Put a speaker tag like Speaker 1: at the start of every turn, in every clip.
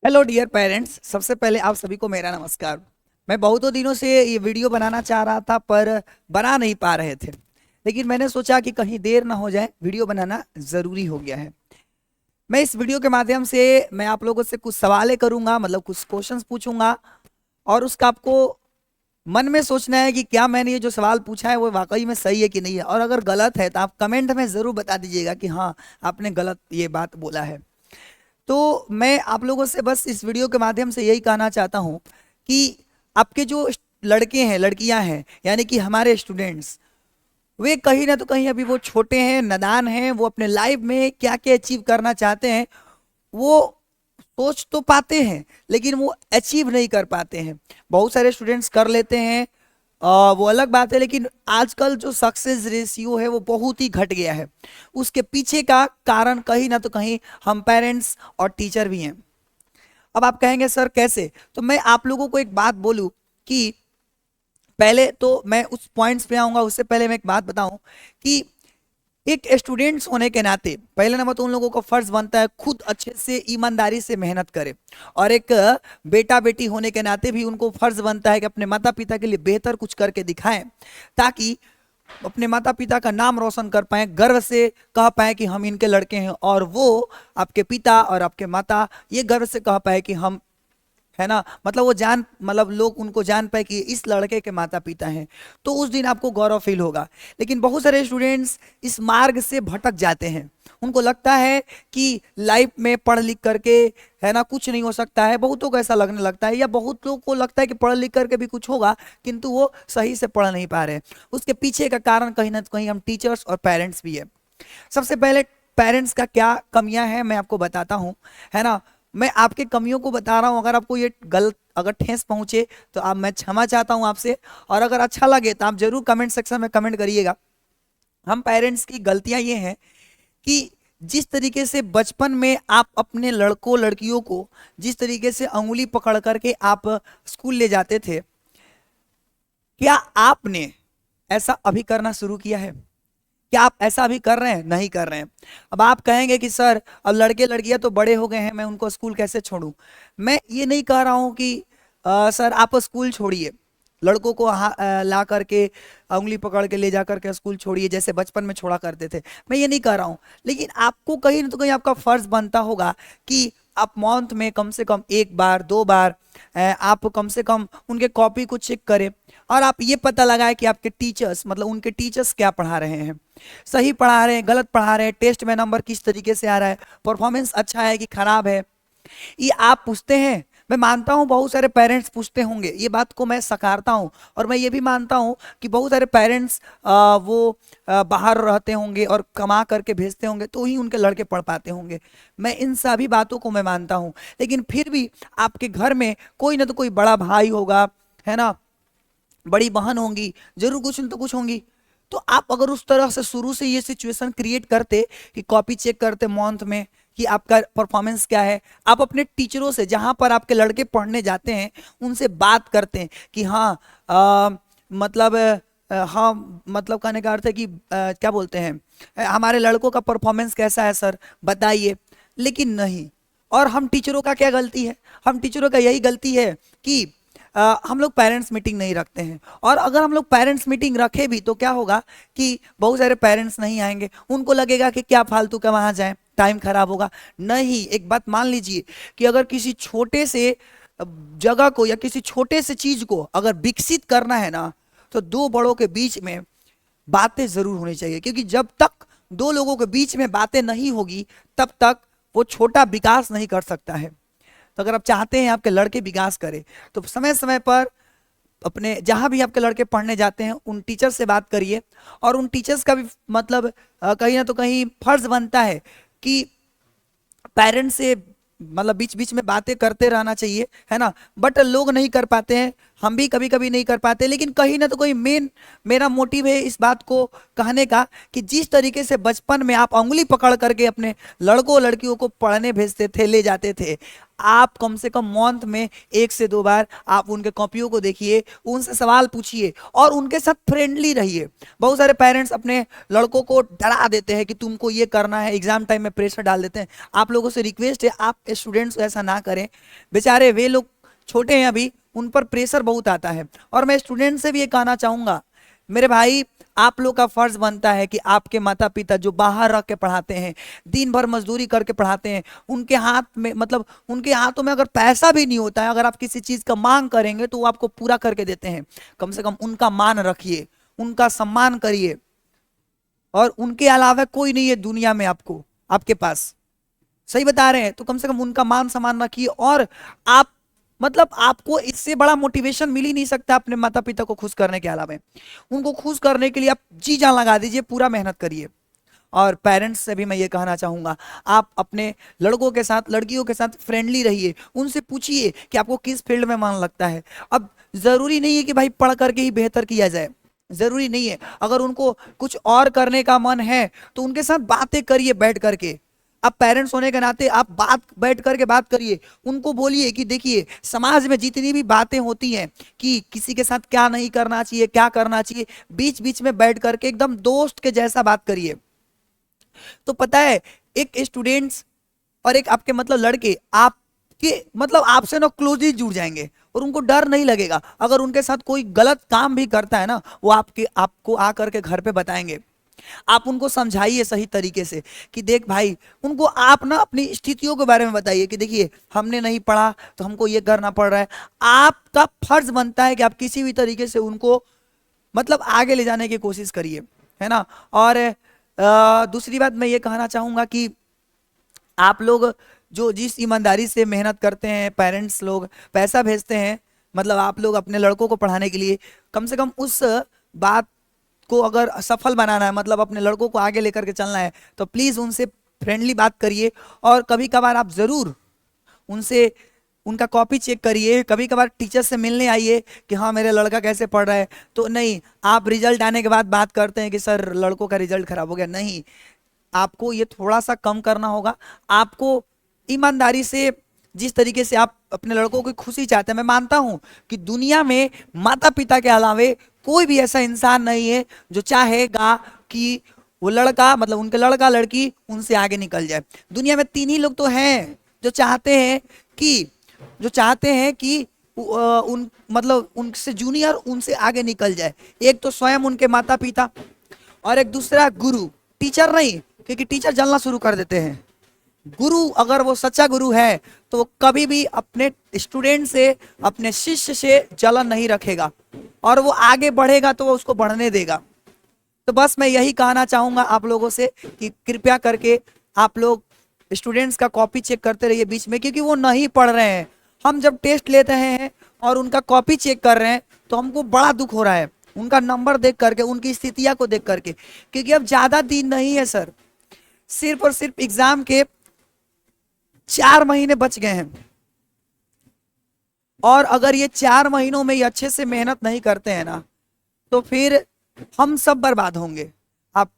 Speaker 1: Hello dear parents, सबसे पहले आप सभी को मेरा नमस्कार। मैं बहुतों दिनों से ये वीडियो बनाना चाह रहा था पर बना नहीं पा रहे थे, लेकिन मैंने सोचा कि कहीं देर ना हो जाए, वीडियो बनाना ज़रूरी हो गया है। मैं इस वीडियो के माध्यम से मैं आप लोगों से कुछ सवालें करूंगा, मतलब कुछ क्वेश्चंस पूछूंगा और उसका आपको मन में सोचना है कि क्या मैंने ये जो सवाल पूछा है वो वाकई में सही है कि नहीं है, और अगर गलत है तो आप कमेंट में ज़रूर बता दीजिएगा कि हाँ, आपने गलत ये बात बोला है। तो मैं आप लोगों से बस इस वीडियो के माध्यम से यही कहना चाहता हूँ कि आपके जो लड़के हैं, लड़कियां हैं, यानी कि हमारे स्टूडेंट्स, वे कहीं ना तो कहीं अभी वो छोटे हैं, नादान हैं। वो अपने लाइफ में क्या क्या अचीव करना चाहते हैं वो सोच तो पाते हैं, लेकिन वो अचीव नहीं कर पाते हैं। बहुत सारे स्टूडेंट्स कर लेते हैं, वो अलग बात है, लेकिन आजकल जो सक्सेस रेशियो है वो बहुत ही घट गया है। उसके पीछे का कारण कहीं ना तो कहीं हम पेरेंट्स और टीचर भी हैं। अब आप कहेंगे सर कैसे, तो मैं आप लोगों को एक बात बोलूं कि पहले तो मैं उस पॉइंट्स पे आऊंगा, उससे पहले मैं एक बात बताऊं कि एक स्टूडेंट्स होने के नाते पहले नंबर तो उन लोगों का फर्ज बनता है खुद अच्छे से ईमानदारी से मेहनत करे, और एक बेटा बेटी होने के नाते भी उनको फर्ज बनता है कि अपने माता पिता के लिए बेहतर कुछ करके दिखाएं, ताकि अपने माता पिता का नाम रोशन कर पाए, गर्व से कह पाए कि हम इनके लड़के हैं, और वो आपके पिता और आपके माता ये गर्व से कह पाए कि हम, है ना, मतलब वो जान, मतलब लोग उनको जान पाए कि इस लड़के के माता पिता हैं, तो उस दिन आपको गौरव फील होगा। लेकिन बहुत सारे स्टूडेंट्स इस मार्ग से भटक जाते हैं। उनको लगता है कि लाइफ में पढ़ लिख करके, है ना, कुछ नहीं हो सकता है। बहुतों को ऐसा लगने लगता है, या बहुत लोगों को लगता है कि पढ़ लिख करके भी कुछ होगा, किंतु वो सही से पढ़ नहीं पा रहे। उसके पीछे का कारण कहीं ना कहीं हम टीचर्स और पेरेंट्स भी है। सबसे पहले पेरेंट्स का क्या कमियां हैं मैं आपको बताता हूं, है ना। मैं आपके कमियों को बता रहा हूं, अगर आपको ये गलत, अगर ठेस पहुंचे तो आप, मैं क्षमा चाहता हूं आपसे, और अगर अच्छा लगे तो आप जरूर कमेंट सेक्शन में कमेंट करिएगा। हम पेरेंट्स की गलतियां ये हैं कि जिस तरीके से बचपन में आप अपने लड़कों लड़कियों को जिस तरीके से अंगुली पकड़ करके आप स्कूल ले जाते थे, क्या आपने ऐसा अभी करना शुरू किया है? क्या आप ऐसा अभी कर रहे हैं? नहीं कर रहे हैं। अब आप कहेंगे कि सर अब लड़के लड़कियां तो बड़े हो गए हैं, मैं उनको स्कूल कैसे छोड़ूं? मैं ये नहीं कह रहा हूं कि सर आप स्कूल छोड़िए, लड़कों को ला करके उंगली पकड़ के ले जा करके स्कूल छोड़िए जैसे बचपन में छोड़ा करते थे। मैं ये नहीं कह रहा हूं, लेकिन आपको कहीं ना तो कहीं आपका फर्ज बनता होगा कि आप मंथ में कम से कम एक बार दो बार आप कम से कम उनके कॉपी को चेक करें, और आप ये पता लगाएं कि आपके टीचर्स, मतलब उनके टीचर्स क्या पढ़ा रहे हैं, सही पढ़ा रहे हैं, गलत पढ़ा रहे हैं, टेस्ट में नंबर किस तरीके से आ रहा है, परफॉर्मेंस अच्छा है कि खराब है, ये आप पूछते हैं। मैं मानता हूं बहुत सारे पेरेंट्स पूछते होंगे, ये बात को मैं सकारता हूं, और मैं ये भी मानता हूं कि बहुत सारे पेरेंट्स वो बाहर रहते होंगे और कमा करके भेजते होंगे, तो ही उनके लड़के पढ़ पाते होंगे। मैं इन सभी बातों को मैं मानता हूं, लेकिन फिर भी आपके घर में कोई ना तो कोई बड़ा भाई होगा, है ना, बड़ी बहन होंगी, जरूर कुछ न तो कुछ होंगी। तो आप अगर उस तरह से शुरू से ये सिचुएशन क्रिएट करते कि कॉपी चेक करते मंथ में कि आपका परफॉर्मेंस क्या है, आप अपने टीचरों से जहां पर आपके लड़के पढ़ने जाते हैं उनसे बात करते हैं कि हाँ, मतलब हाँ, मतलब कहने का अर्थ है कि क्या बोलते हैं, हमारे लड़कों का परफॉर्मेंस कैसा है सर, बताइए। लेकिन नहीं। और हम टीचरों का क्या गलती है? हम टीचरों का यही गलती है कि हम लोग पेरेंट्स मीटिंग नहीं रखते हैं, और अगर हम लोग पेरेंट्स मीटिंग रखे भी तो क्या होगा कि बहुत सारे पेरेंट्स नहीं आएंगे, उनको लगेगा कि क्या फालतू का वहां जाएं, टाइम खराब होगा। नहीं, एक बात मान लीजिए कि अगर किसी छोटे से जगह को या किसी छोटे से चीज को अगर विकसित करना है ना, तो दो बड़ों के बीच में बातें जरूर होनी चाहिए, क्योंकि जब तक दो लोगों के बीच में बातें नहीं होगी तब तक वो छोटा विकास नहीं कर सकता है। तो अगर आप चाहते हैं आपके लड़के विकास करें, तो समय समय पर अपने जहां भी आपके लड़के पढ़ने जाते हैं उन टीचर से बात करिए, और उन टीचर्स का भी मतलब कहीं ना तो कहीं फर्ज बनता है कि पेरेंट्स से मतलब बीच बीच में बातें करते रहना चाहिए, है ना। बट लोग नहीं कर पाते हैं। हम भी कभी कभी नहीं कर पाते, लेकिन कहीं ना तो कोई मेन मेरा मोटिव है इस बात को कहने का कि जिस तरीके से बचपन में आप उंगली पकड़ करके अपने लड़कों लड़कियों को पढ़ने भेजते थे, ले जाते थे, आप कम से कम मंथ में 1 से 2 बार आप उनके कॉपियों को देखिए, उनसे सवाल पूछिए और उनके साथ फ्रेंडली रहिए। बहुत सारे पेरेंट्स अपने लड़कों को डरा देते हैं कि तुमको ये करना है, एग्जाम टाइम में प्रेशर डाल देते हैं। आप लोगों से रिक्वेस्ट है, आप स्टूडेंट्स ऐसा ना करें। बेचारे वे लोग छोटे हैं अभी, उन पर प्रेशर बहुत आता है। और मैं स्टूडेंट से भी ये कहना चाहूंगा, मेरे भाई आप लोग का फर्ज बनता है कि आपके माता पिता जो बाहर रख के पढ़ाते हैं, दिन भर मजदूरी करके पढ़ाते हैं, उनके हाथ में मतलब उनके हाथों में अगर पैसा भी नहीं होता है, अगर आप किसी चीज का मांग करेंगे तो वो आपको पूरा करके देते हैं। कम से कम उनका मान रखिए, उनका सम्मान करिए। और उनके अलावा कोई नहीं है दुनिया में आपको, आपके पास, सही बता रहे हैं, तो कम से कम उनका मान सम्मान रखिए। और आप मतलब आपको इससे बड़ा मोटिवेशन मिल ही नहीं सकता अपने माता पिता को खुश करने के अलावा। उनको खुश करने के लिए आप जी जान लगा दीजिए, पूरा मेहनत करिए। और पेरेंट्स से भी मैं ये कहना चाहूंगा, आप अपने लड़कों के साथ लड़कियों के साथ फ्रेंडली रहिए, उनसे पूछिए कि आपको किस फील्ड में मन लगता है। अब जरूरी नहीं है कि भाई पढ़ करके ही बेहतर किया जाए, जरूरी नहीं है। अगर उनको कुछ और करने का मन है तो उनके साथ बातें करिए बैठ करके। आप पेरेंट्स होने के नाते आप बात बैठ करके बात करिए, उनको बोलिए कि देखिए समाज में जितनी भी बातें होती हैं कि किसी के साथ क्या नहीं करना चाहिए, क्या करना चाहिए, बीच बीच में बैठ करके एकदम दोस्त के जैसा बात करिए। तो पता है, एक स्टूडेंट्स और एक आपके मतलब लड़के आपके मतलब आपसे ना क्लोजली जुड़ जाएंगे और उनको डर नहीं लगेगा। अगर उनके साथ कोई गलत काम भी करता है ना, वो आपको आकर के घर पे बताएंगे। आप उनको समझाइए सही तरीके से कि देख भाई, उनको आप ना अपनी स्थितियों के बारे में बताइए कि देखिए हमने नहीं पढ़ा तो हमको ये करना पड़ रहा है। आपका फर्ज बनता है कि आप किसी भी तरीके से उनको मतलब आगे ले जाने की कोशिश करिए, है ना। और दूसरी बात मैं ये कहना चाहूंगा कि आप लोग जो जिस ईमानदारी से मेहनत करते हैं, पेरेंट्स लोग पैसा भेजते हैं, मतलब आप लोग अपने लड़कों को पढ़ाने के लिए, कम से कम उस बात को अगर सफल बनाना है, मतलब अपने लड़कों को आगे लेकर के चलना है, तो प्लीज उनसे फ्रेंडली बात करिए। और कभी कभार आप जरूर उनसे उनका कॉपी चेक करिए, कभी कभार टीचर से मिलने आइए कि हाँ मेरा लड़का कैसे पढ़ रहा है। तो नहीं आप रिजल्ट आने के बाद बात करते हैं कि सर लड़कों का रिजल्ट खराब हो गया, नहीं, आपको ये थोड़ा सा कम करना होगा। आपको ईमानदारी से जिस तरीके से आप अपने लड़कों की खुशी चाहते हैं, मैं मानता हूं कि दुनिया में माता पिता के अलावे कोई भी ऐसा इंसान नहीं है जो चाहेगा कि वो लड़का मतलब उनके लड़का लड़की उनसे आगे निकल जाए। दुनिया में 3 ही लोग तो हैं जो चाहते हैं कि उन मतलब उनसे जूनियर उनसे आगे निकल जाए। एक तो स्वयं उनके माता पिता और एक दूसरा गुरु, टीचर नहीं, क्योंकि टीचर जलना शुरू कर देते हैं। गुरु अगर वो सच्चा गुरु है तो वो कभी भी अपने स्टूडेंट से, अपने शिष्य से जलन नहीं रखेगा और वो आगे बढ़ेगा तो वो उसको बढ़ने देगा। तो बस मैं यही कहना चाहूंगा आप लोगों से कि कृपया करके आप लोग स्टूडेंट्स का कॉपी चेक करते रहिए बीच में, क्योंकि वो नहीं पढ़ रहे हैं। हम जब टेस्ट लेते हैं और उनका कॉपी चेक कर रहे हैं तो हमको बड़ा दुख हो रहा है, उनका नंबर देख करके, उनकी स्थितियां को देख करके। क्योंकि अब ज्यादा दिन नहीं है सर, सिर्फ और सिर्फ एग्जाम के 4 महीने बच गए हैं। और अगर ये 4 महीनों में ये अच्छे से मेहनत नहीं करते हैं ना, तो फिर हम सब बर्बाद होंगे। आप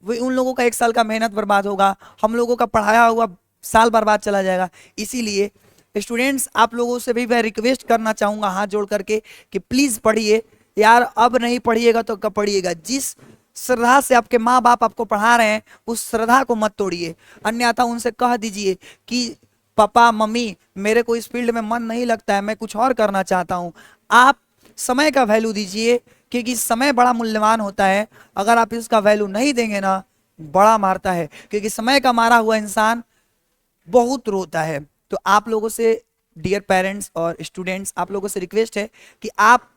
Speaker 1: उन लोगों का 1 साल का मेहनत बर्बाद होगा, हम लोगों का पढ़ाया हुआ साल बर्बाद चला जाएगा। इसीलिए स्टूडेंट्स आप लोगों से भी मैं रिक्वेस्ट करना चाहूंगा हाथ जोड़ करके कि प्लीज पढ़िए यार। अब नहीं पढ़िएगा तो कब पढ़िएगा? जिस श्रद्धा से आपके माँ बाप आपको पढ़ा रहे हैं उस श्रद्धा को मत तोड़िए। अन्यथा उनसे कह दीजिए कि पापा मम्मी मेरे को इस फील्ड में मन नहीं लगता है, मैं कुछ और करना चाहता हूँ। आप समय का वैल्यू दीजिए, क्योंकि समय बड़ा मूल्यवान होता है। अगर आप इसका वैल्यू नहीं देंगे ना, बड़ा मारता है, क्योंकि समय का मारा हुआ इंसान बहुत रोता है। तो आप लोगों से डियर पेरेंट्स और स्टूडेंट्स, आप लोगों से रिक्वेस्ट है कि आप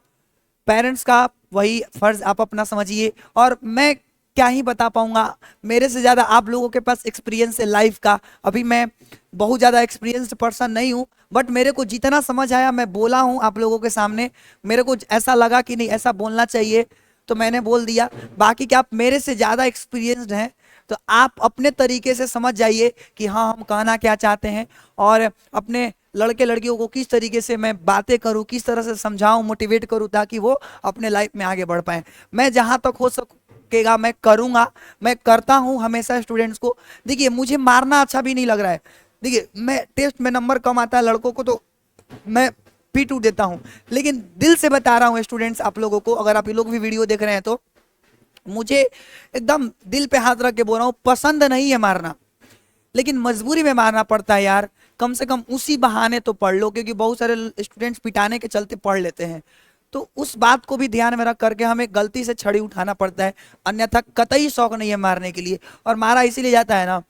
Speaker 1: पेरेंट्स का वही फर्ज आप अपना समझिए। और मैं क्या ही बता पाऊंगा, मेरे से ज्यादा आप लोगों के पास एक्सपीरियंस है लाइफ का। अभी मैं बहुत ज्यादा एक्सपीरियंस्ड पर्सन नहीं हूं, बट मेरे को जितना समझ आया मैं बोला हूं आप लोगों के सामने। मेरे को ऐसा लगा कि नहीं ऐसा बोलना चाहिए तो मैंने बोल दिया। बाकी कि आप मेरे से ज्यादा एक्सपीरियंस्ड हैं तो आप अपने तरीके से समझ जाइए कि हाँ हम कहना क्या चाहते हैं, और अपने लड़के लड़कियों को किस तरीके से मैं बातें करूं, किस तरह से समझाऊं, मोटिवेट करूं, ताकि वो अपने लाइफ में आगे बढ़ पाए। मैं जहां तक हो सकेगा मैं करूंगा, मैं करता हूं हमेशा स्टूडेंट्स को। देखिए मुझे मारना अच्छा भी नहीं लग रहा है। देखिए मैं टेस्ट में नंबर कम आता है लड़कों को तो मैं P2 देता हूं, लेकिन दिल से बता रहा हूं स्टूडेंट्स आप लोगों को, अगर आप ये लोग भी वीडियो देख रहे हैं तो मुझे एकदम दिल पे हाथ रख के बोल रहा हूं, पसंद नहीं है मारना, लेकिन मजबूरी में मारना पड़ता है यार। कम से कम उसी बहाने तो पढ़ लो, क्योंकि बहुत सारे स्टूडेंट्स पिटाने के चलते पढ़ लेते हैं। तो उस बात को भी ध्यान में रख करके हमें गलती से छड़ी उठाना पड़ता है, अन्यथा कतई शौक नहीं है मारने के लिए। और मारा इसीलिए जाता है ना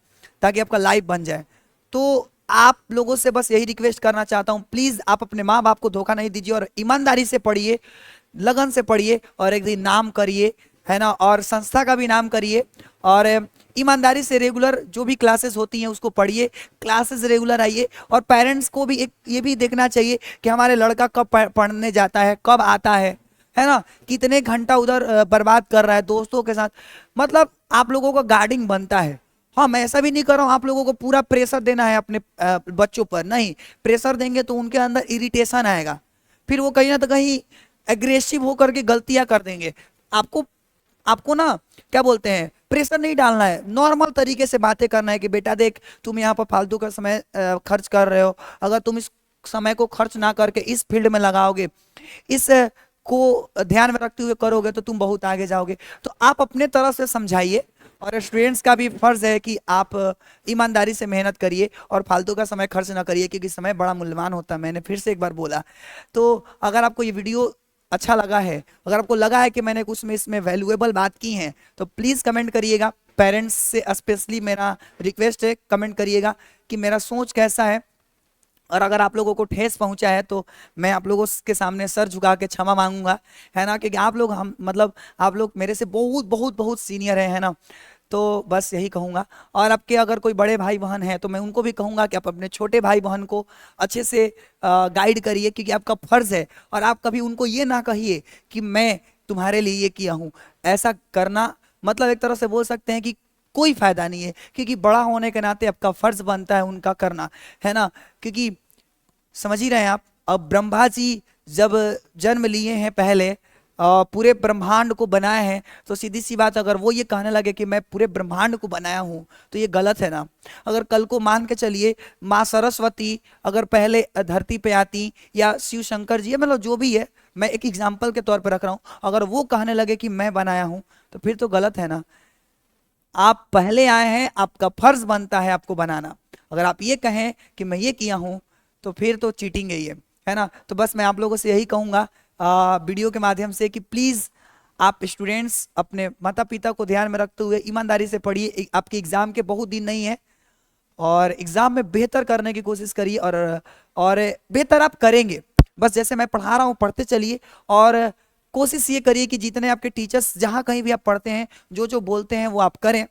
Speaker 1: ताकि आपका लाइफ बन जाए। तो आप लोगों से बस यही रिक्वेस्ट करना चाहता हूं, प्लीज आप अपने माँ बाप को धोखा नहीं दीजिए और ईमानदारी से पढ़िए, लगन से पढ़िए और एक दिन नाम करिए, है ना, और संस्था का भी नाम करिए। और ईमानदारी से रेगुलर जो भी क्लासेस होती हैं उसको पढ़िए, क्लासेस रेगुलर आइए। और पेरेंट्स को भी एक ये भी देखना चाहिए कि हमारे लड़का कब पढ़ने जाता है, कब आता है ना, कितने घंटा उधर बर्बाद कर रहा है दोस्तों के साथ। मतलब आप लोगों का गार्डिंग बनता है। हाँ मैं ऐसा भी नहीं कर रहा हूँ आप लोगों को पूरा प्रेशर देना है अपने बच्चों पर, नहीं। प्रेशर देंगे तो उनके अंदर इरिटेशन आएगा, फिर वो कहीं ना तो कहीं एग्रेसिव होकर के गलतियां कर देंगे। आपको आपको ना क्या बोलते हैं, प्रेशर नहीं डालना है, नॉर्मल तरीके से बातें करना है कि बेटा देख तुम यहाँ पर फालतू का समय खर्च कर रहे हो, अगर तुम इस समय को खर्च ना करके इस फील्ड में लगाओगे, इस को ध्यान में रखते हुए करोगे तो तुम बहुत आगे जाओगे। तो आप अपने तरफ से समझाइए, और स्टूडेंट्स का भी फर्ज है कि आप ईमानदारी से मेहनत करिए और फालतू का समय खर्च ना करिए, क्योंकि समय बड़ा मूल्यवान होता है। मैंने फिर से एक बार बोला। तो अगर आपको ये वीडियो अच्छा लगा है, अगर आपको लगा है कि मैंने कुछ में इसमें वैल्यूएबल बात की है, तो प्लीज कमेंट करिएगा। पेरेंट्स से स्पेशली मेरा रिक्वेस्ट है, कमेंट करिएगा कि मेरा सोच कैसा है। और अगर आप लोगों को ठेस पहुंचा है तो मैं आप लोगों के सामने सर झुका के क्षमा मांगूंगा, है ना, क्योंकि आप लोग हम मतलब आप लोग मेरे से बहुत बहुत बहुत सीनियर है ना। तो बस यही कहूंगा। और आपके अगर कोई बड़े भाई बहन हैं तो मैं उनको भी कहूंगा कि आप अपने छोटे भाई बहन को अच्छे से गाइड करिए, क्योंकि आपका फर्ज है। और आप कभी उनको ये ना कहिए कि मैं तुम्हारे लिए ये किया हूँ। ऐसा करना मतलब एक तरह से बोल सकते हैं कि कोई फायदा नहीं है, क्योंकि बड़ा होने के नाते आपका फर्ज बनता है उनका करना, है ना। क्योंकि समझ ही रहे हैं आप, अब ब्रह्मा जी जब जन्म लिए हैं पहले, पूरे ब्रह्मांड को बनाए हैं, तो सीधी सी बात अगर वो ये कहने लगे कि मैं पूरे ब्रह्मांड को बनाया हूं तो ये गलत है ना। अगर कल को मान के चलिए माँ सरस्वती अगर पहले धरती पे आती, या शिव शंकर जी, मतलब जो भी है, मैं एक एग्जाम्पल के तौर पर रख रहा हूं, अगर वो कहने लगे कि मैं बनाया हूं तो फिर तो गलत है ना। आप पहले आए हैं, आपका फर्ज बनता है आपको बनाना। अगर आप ये कहें कि मैं ये किया हूं तो फिर तो चीटिंग है ना। तो बस मैं आप लोगों से यही कहूंगा वीडियो के माध्यम से कि प्लीज आप स्टूडेंट्स अपने माता पिता को ध्यान में रखते हुए ईमानदारी से पढ़िए। आपके एग्जाम के बहुत दिन नहीं है, और एग्जाम में बेहतर करने की कोशिश करिए, और बेहतर आप करेंगे। बस जैसे मैं पढ़ा रहा हूँ पढ़ते चलिए, और कोशिश ये करिए कि जितने आपके टीचर्स जहाँ कहीं भी आप पढ़ते हैं जो जो बोलते हैं वो आप करें,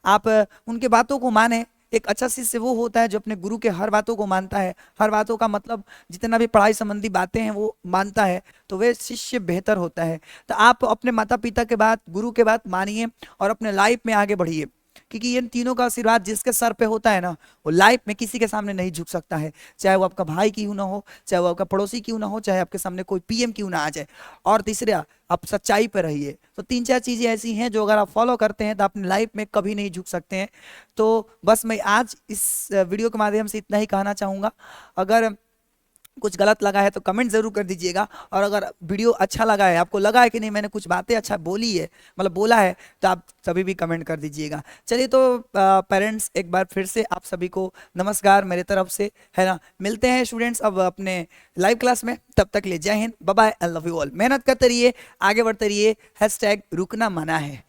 Speaker 1: आप उनके बातों को माने। एक अच्छा शिष्य वो होता है जो अपने गुरु के हर बातों को मानता है, हर बातों का मतलब जितना भी पढ़ाई संबंधी बातें हैं वो मानता है, तो वह शिष्य बेहतर होता है। तो आप अपने माता पिता के बात, गुरु के बात मानिए और अपने लाइफ में आगे बढ़िए, क्योंकि इन तीनों का आशीर्वाद जिसके सर पे होता है ना, वो लाइफ में किसी के सामने नहीं झुक सकता है। चाहे वो आपका भाई क्यों ना हो, चाहे वो आपका पड़ोसी क्यों ना हो, चाहे आपके सामने कोई पीएम क्यों ना आ जाए। और तीसरा, आप सच्चाई पर रहिए। तो तीन चार चीजें ऐसी हैं जो अगर आप फॉलो करते हैं तो अपनी लाइफ में कभी नहीं झुक सकते हैं। तो बस मैं आज इस वीडियो के माध्यम से इतना ही कहना चाहूंगा। अगर कुछ गलत लगा है तो कमेंट जरूर कर दीजिएगा, और अगर वीडियो अच्छा लगा है, आपको लगा है कि नहीं मैंने कुछ बातें अच्छा बोली है, मतलब बोला है, तो आप सभी भी कमेंट कर दीजिएगा। चलिए तो पेरेंट्स एक बार फिर से आप सभी को नमस्कार मेरे तरफ से, है ना। मिलते हैं स्टूडेंट्स अब अपने लाइव क्लास में, तब तक ले जय हिंद, bye bye, I love you all. मेहनत करते रहिए, आगे बढ़ते रहिए, #रुकना मना है।